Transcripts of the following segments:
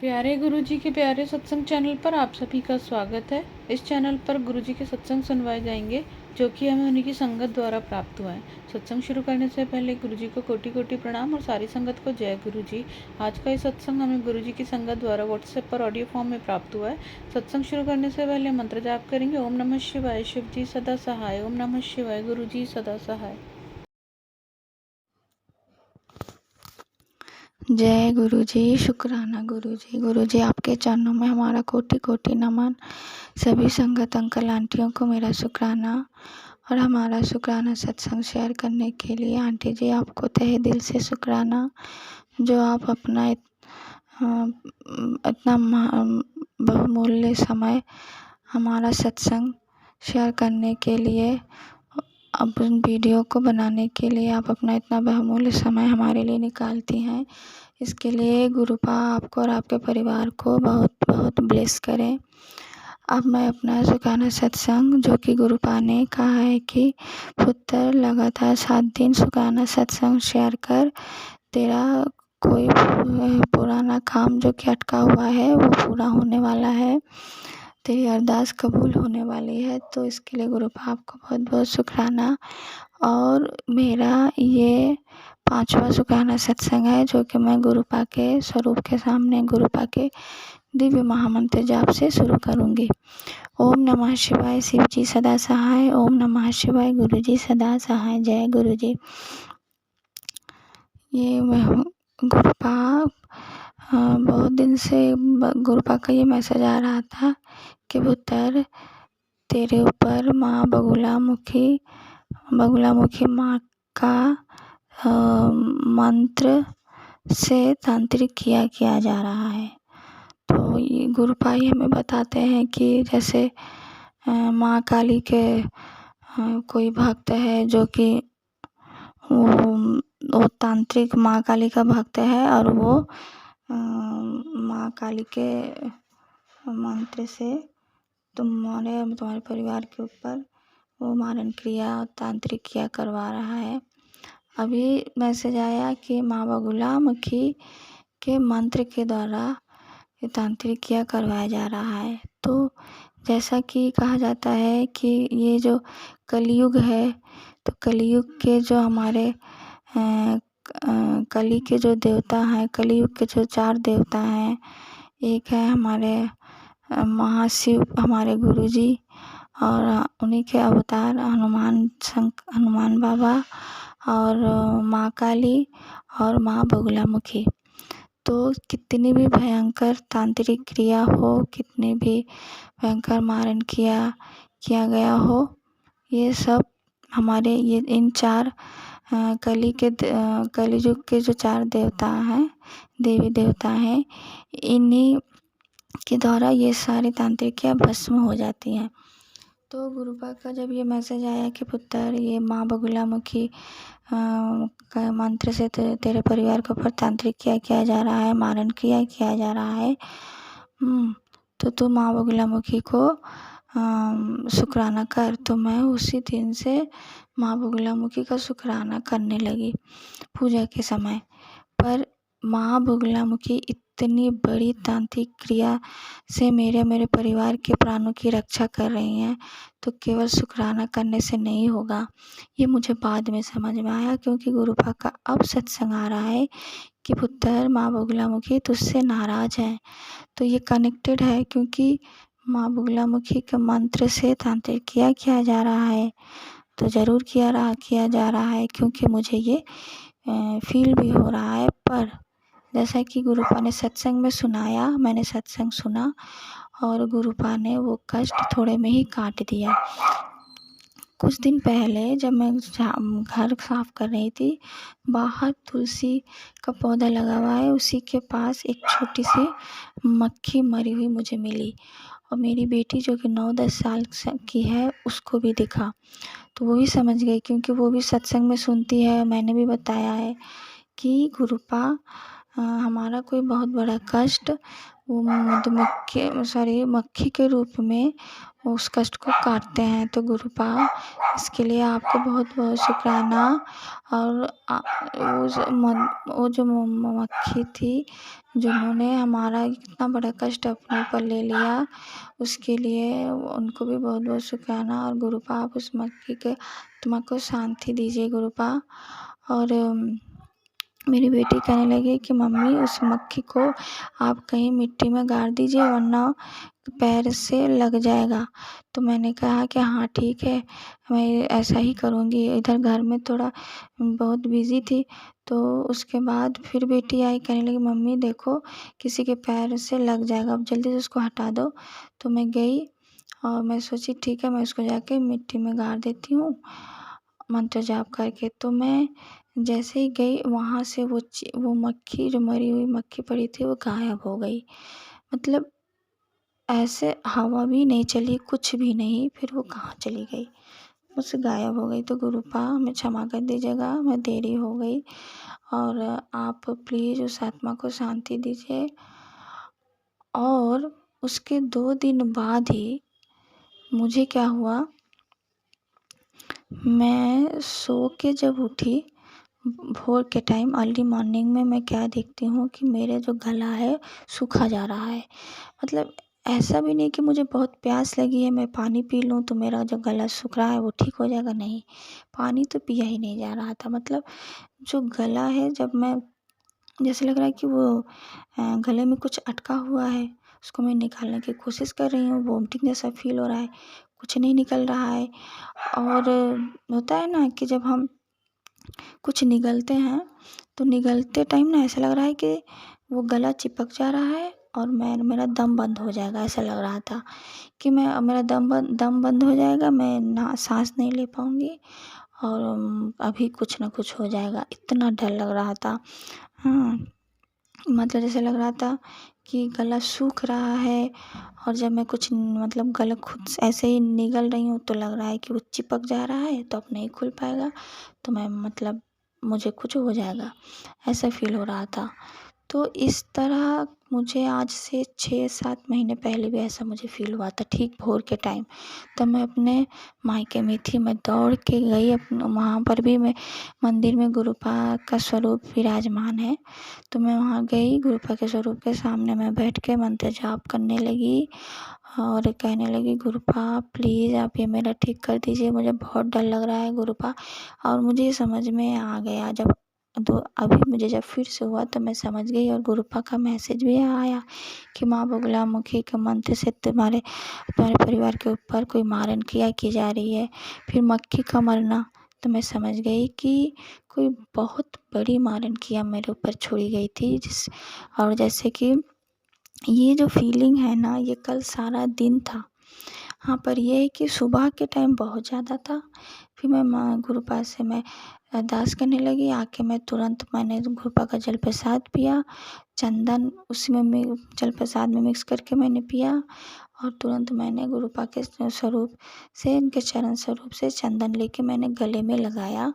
प्यारे गुरुजी के प्यारे सत्संग चैनल पर आप सभी का स्वागत है। इस चैनल पर गुरुजी के सत्संग सुनवाए जाएंगे जो कि हमें उन्हीं की संगत द्वारा प्राप्त हुआ है। सत्संग शुरू करने से पहले गुरुजी को कोटि कोटि प्रणाम और सारी संगत को जय गुरुजी। आज का ये सत्संग हमें गुरुजी की संगत द्वारा व्हाट्सएप पर ऑडियो फॉर्म में प्राप्त हुआ है। सत्संग शुरू करने से पहले मंत्र जाप करेंगे। ओम नमः शिवाय, शिव जी सदा सहाय। ओम नमः शिवाय, गुरुजी सदा सहाय। जय गुरुजी। शुक्राना गुरुजी। गुरुजी आपके चरणों में हमारा कोटि कोटि नमन। सभी संगत अंकल आंटियों को मेरा शुक्राना और हमारा शुक्राना सत्संग शेयर करने के लिए। आंटी जी आपको तहे दिल से शुक्राना जो आप अपना इतना बहुमूल्य समय हमारा सत्संग शेयर करने के लिए, अपन वीडियो को बनाने के लिए आप अपना इतना बहुमूल्य समय हमारे लिए निकालती हैं। इसके लिए गुरुपा आपको और आपके परिवार को बहुत बहुत ब्लेस करें। अब मैं अपना सुखाना सत्संग, जो कि गुरुपा ने कहा है कि पुत्र लगातार 7 दिन सुखाना सत्संग शेयर कर, तेरा कोई पुराना काम जो कि अटका हुआ है वो पूरा होने वाला है, तेरी अरदास कबूल होने वाली है। तो इसके लिए गुरुपा आपको बहुत बहुत शुक्राना। और मेरा ये 5वां शुक्राना सत्संग है जो कि मैं गुरुपा के स्वरूप के सामने गुरुपा के दिव्य महामंत्र जाप से शुरू करूँगी। ओम नमः शिवाय, शिव जी सदा सहाय। ओम नमः शिवाय, गुरु जी सदा सहाय। जय गुरु जी। ये गुरुपा बहुत दिन से गुरुपा का ये मैसेज आ रहा था कि पुत्र, तेरे ऊपर माँ बगुलामुखी माँ का मंत्र से तांत्रिक किया जा रहा है। तो ये गुरुपा ही हमें बताते हैं कि जैसे माँ काली के कोई भक्त है जो कि वो तांत्रिक माँ काली का भक्त है और वो माँ काली के मंत्र से तुम्हारे परिवार के ऊपर वो मारण क्रिया और तांत्रिक क्रिया करवा रहा है। अभी मैसेज आया कि माँ बगुलामुखी के मंत्र के द्वारा ये तांत्रिक क्रिया करवाया जा रहा है। तो जैसा कि कहा जाता है कि ये जो कलयुग है, तो कलयुग के जो हमारे कली के जो देवता हैं, कलयुग के जो 4 देवता हैं, एक है हमारे महाशिव हमारे गुरुजी और उन्हीं के अवतार हनुमान बाबा और माँ काली और माँ बगुलामुखी। तो कितनी भी भयंकर तांत्रिक क्रिया हो, कितनी भी भयंकर मारण किया गया हो, ये सब हमारे ये इन 4 कलियुग के जो 4 देवता हैं, देवी देवता हैं, इन्हीं के द्वारा ये सारी तांत्रिकियाँ भस्म हो जाती हैं। तो गुरुपा का जब ये मैसेज आया कि पुत्र, ये माँ बगुलामुखी का मंत्र से तेरे परिवार के ऊपर तांत्रिक किया जा रहा है, मारण किया जा रहा है, तो तू माँ बगुलामुखी को शुक्राना कर। तो मैं उसी दिन से माँ बगुलामुखी का शुक्राना करने लगी पूजा के समय। पर माँ बगुलामुखी इतनी बड़ी तांत्रिक क्रिया से मेरे परिवार के प्राणों की रक्षा कर रही हैं, तो केवल शुक्राना करने से नहीं होगा। ये मुझे बाद में समझ में आया, क्योंकि गुरुपा का अब सत्संग आ रहा है कि पुत्र, माँ बगुलामुखी तुझसे नाराज़ है। तो ये कनेक्टेड है, क्योंकि माँ बगुलामुखी के मंत्र से तांत्रिक किया जा रहा है। तो ज़रूर किया जा रहा है, क्योंकि मुझे ये फील भी हो रहा है। पर जैसा कि गुरुपा ने सत्संग में सुनाया, मैंने सत्संग सुना और गुरुपा ने वो कष्ट थोड़े में ही काट दिया। कुछ दिन पहले जब मैं घर साफ कर रही थी, बाहर तुलसी का पौधा लगा हुआ है, उसी के पास एक छोटी सी मक्खी मरी हुई मुझे मिली और मेरी बेटी जो कि 9-10 साल की है, उसको भी दिखा। तो वो भी समझ गई, क्योंकि वो भी सत्संग में सुनती है। मैंने भी बताया है कि गुरुपा हमारा कोई बहुत बड़ा कष्ट वो मक्खी के रूप में उस कष्ट को काटते हैं। तो गुरुपा, इसके लिए आपको बहुत बहुत शुक्राना। और वो जो मक्खी थी जिन्होंने हमारा इतना बड़ा कष्ट अपने ऊपर ले लिया, उसके लिए उनको भी बहुत बहुत शुक्राना। और गुरुपा, आप उस मक्खी के आत्मा को शांति दीजिए गुरुपा। और मेरी बेटी कहने लगी कि मम्मी, उस मक्खी को आप कहीं मिट्टी में गाड़ दीजिए, वरना पैर से लग जाएगा। तो मैंने कहा कि हाँ ठीक है, मैं ऐसा ही करूँगी। इधर घर में थोड़ा बहुत बिज़ी थी। तो उसके बाद फिर बेटी आई, कहने लगी मम्मी देखो, किसी के पैर से लग जाएगा, अब जल्दी से उसको हटा दो। तो मैं गई और मैं सोची ठीक है, मैं उसको जाके मिट्टी में गाड़ देती हूँ मंत्र जाप करके। तो मैं जैसे ही गई, वहाँ से वो मक्खी, जो मरी हुई मक्खी पड़ी थी, वो गायब हो गई। मतलब ऐसे हवा भी नहीं चली, कुछ भी नहीं, फिर वो कहाँ चली गई, मुझसे गायब हो गई। तो गुरुपा, हमें क्षमा कर दीजिएगा, मैं देरी हो गई। और आप प्लीज़ उस आत्मा को शांति दीजिए। और उसके 2 दिन बाद ही मुझे क्या हुआ, मैं सो के जब उठी भोर के टाइम, अर्ली मॉर्निंग में, मैं क्या देखती हूँ कि मेरे जो गला है सूखा जा रहा है। मतलब ऐसा भी नहीं कि मुझे बहुत प्यास लगी है, मैं पानी पी लूँ तो मेरा जो गला सूख रहा है वो ठीक हो जाएगा, नहीं, पानी तो पिया ही नहीं जा रहा था। मतलब जो गला है, जब मैं, जैसे लग रहा है कि वो गले में कुछ अटका हुआ है, उसको मैं निकालने की कोशिश कर रही हूँ, वोमिटिंग जैसा फील हो रहा है, कुछ नहीं निकल रहा है। और होता है ना कि जब हम कुछ निगलते हैं, तो निगलते टाइम ना ऐसा लग रहा है कि वो गला चिपक जा रहा है और मेरा दम बंद हो जाएगा। ऐसा लग रहा था कि मेरा दम बंद हो जाएगा, मैं ना सांस नहीं ले पाऊँगी, और अभी कुछ ना कुछ हो जाएगा, इतना डर लग रहा था। हाँ, मतलब जैसे लग रहा था कि गला सूख रहा है, और जब मैं कुछ मतलब गला खुद से ऐसे ही निगल रही हूँ तो लग रहा है कि वो चिपक जा रहा है, तो अब नहीं खुल पाएगा, तो मैं मतलब मुझे कुछ हो जाएगा, ऐसा फील हो रहा था। तो इस तरह मुझे आज से 6-7 महीने पहले भी ऐसा मुझे फ़ील हुआ था, ठीक भोर के टाइम। तब मैं अपने मायके में थी, मैं दौड़ के गई वहाँ पर भी मैं मंदिर में गुरुपा का स्वरूप विराजमान है। तो मैं वहाँ गई, गुरुपा के स्वरूप के सामने मैं बैठ के मंत्र जाप करने लगी और कहने लगी, गुरुपा प्लीज़ आप ये मेरा ठीक कर दीजिए, मुझे बहुत डर लग रहा है गुरुपा। और मुझे ये समझ में आ गया, जब तो अभी मुझे जब फिर से हुआ तो मैं समझ गई, और गुरुपा का मैसेज भी आया कि माँ बगुलामुखी के मंत्र से तुम्हारे परिवार के ऊपर कोई मारन क्रिया की जा रही है। फिर मक्खी का मरना, तो मैं समझ गई कि कोई बहुत बड़ी मारन क्रिया मेरे ऊपर छोड़ी गई थी। और जैसे कि ये जो फीलिंग है ना, ये कल सारा दिन था। हाँ, पर ये है कि सुबह के टाइम बहुत ज़्यादा था। फिर मैं गुरुपा से मैं अरदास करने लगी, आके मैं तुरंत मैंने गुरुपा का जल प्रसाद पिया, चंदन उसमें जल प्रसाद में मिक्स करके मैंने पिया, और तुरंत मैंने गुरुपा के स्वरूप से, उनके चरण स्वरूप से चंदन लेके मैंने गले में लगाया,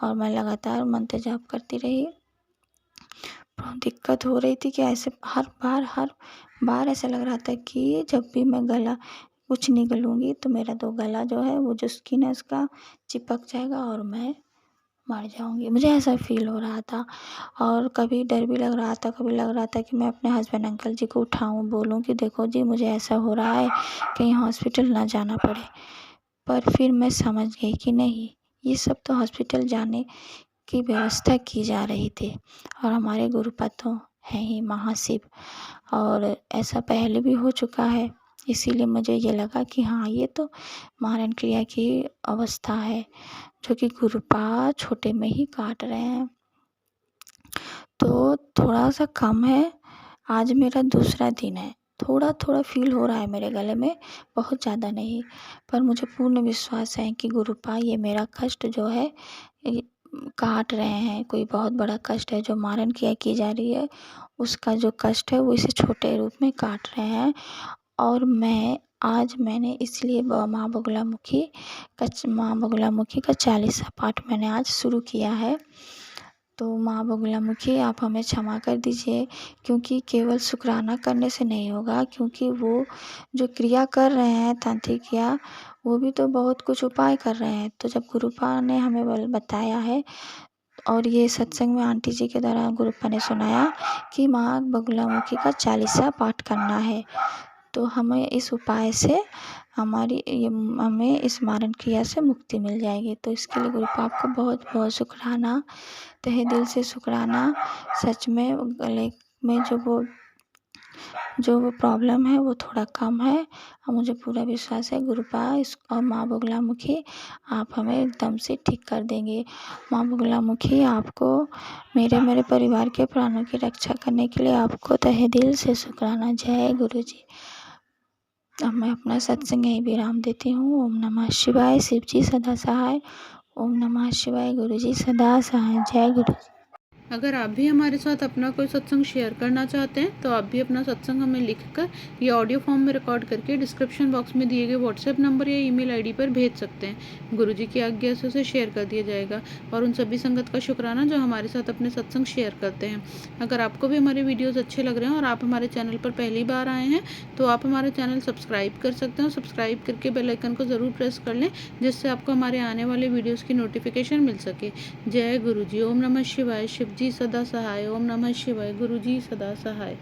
और मैं लगातार मंत्र जाप करती रही। बहुत दिक्कत हो रही थी कि ऐसे हर बार ऐसा लग रहा था कि जब भी मैं गला कुछ निगलूँगी तो मेरा तो गला जो है, वो जो स्किन है उसका चिपक जाएगा और मैं मर जाऊँगी, मुझे ऐसा फ़ील हो रहा था। और कभी डर भी लग रहा था, कभी लग रहा था कि मैं अपने हस्बैंड अंकल जी को उठाऊँ, बोलूँ कि देखो जी मुझे ऐसा हो रहा है, कहीं हॉस्पिटल ना जाना पड़े। पर फिर मैं समझ गई कि नहीं, ये सब तो हॉस्पिटल जाने की व्यवस्था की जा रही थी, और हमारे गुरुपा तो हैं ही महाशिव, और ऐसा पहले भी हो चुका है। इसीलिए मुझे ये लगा कि हाँ, ये तो मारन क्रिया की अवस्था है, जो कि गुरुपा छोटे में ही काट रहे हैं। तो थोड़ा सा कम है, आज मेरा दूसरा दिन है, थोड़ा थोड़ा फील हो रहा है मेरे गले में, बहुत ज़्यादा नहीं। पर मुझे पूर्ण विश्वास है कि गुरुपा ये मेरा कष्ट जो है ये काट रहे हैं। कोई बहुत बड़ा कष्ट है जो मारन क्रिया की जा रही है, उसका जो कष्ट है वो इसे छोटे रूप में काट रहे हैं। और मैंने इसलिए माँ बगुलामुखी का 40वां पाठ मैंने आज शुरू किया है। तो माँ बगुलामुखी आप हमें क्षमा कर दीजिए, क्योंकि केवल शुक्राना करने से नहीं होगा, क्योंकि वो जो क्रिया कर रहे हैं तांत्रिक क्रिया, वो भी तो बहुत कुछ उपाय कर रहे हैं। तो जब गुरुपा ने हमें बताया है, और ये सत्संग में आंटी जी के द्वारा गुरुपा ने सुनाया कि माँ बगुलामुखी का 40 पाठ करना है, तो हमें इस उपाय से हमें इस मारण क्रिया से मुक्ति मिल जाएगी। तो इसके लिए गुरुपा आपका बहुत बहुत शुक्राना, तहे दिल से शुक्राना। सच में गले में जो वो प्रॉब्लम है वो थोड़ा कम है, और मुझे पूरा विश्वास है गुरुपा और माँ बगुलामुखी आप हमें एकदम से ठीक कर देंगे। माँ बगुलामुखी आपको मेरे परिवार के प्राणों की रक्षा करने के लिए आपको तहे दिल से शुक्राना। जय गुरु जी। अब मैं अपना सत्संग यहीं विराम देती हूँ। ओम नमः शिवाय। शिव जी सदा सहाय। ओम नमः शिवाय। गुरु जी सदा सहाय। जय गुरु जी। अगर आप भी हमारे साथ अपना कोई सत्संग शेयर करना चाहते हैं तो आप भी अपना सत्संग हमें लिखकर या ऑडियो फॉर्म में रिकॉर्ड करके डिस्क्रिप्शन बॉक्स में दिए गए व्हाट्सएप नंबर या ईमेल आईडी पर भेज सकते हैं। गुरुजी की आज्ञा से उसे शेयर कर दिया जाएगा। और उन सभी संगत का शुक्राना जो हमारे साथ अपने सत्संग शेयर करते हैं। अगर आपको भी हमारे वीडियोज़ अच्छे लग रहे हैं और आप हमारे चैनल पर पहली बार आए हैं तो आप हमारे चैनल सब्सक्राइब कर सकते हैं। सब्सक्राइब करके बेल आइकन को ज़रूर प्रेस कर लें, जिससे आपको हमारे आने वाले वीडियोज़ की नोटिफिकेशन मिल सके। जय गुरु जी। ओम नमः शिवाय। शिव जी सदा सहाय। ओम नमः शिवाय। गुरु जी सदा सहाय।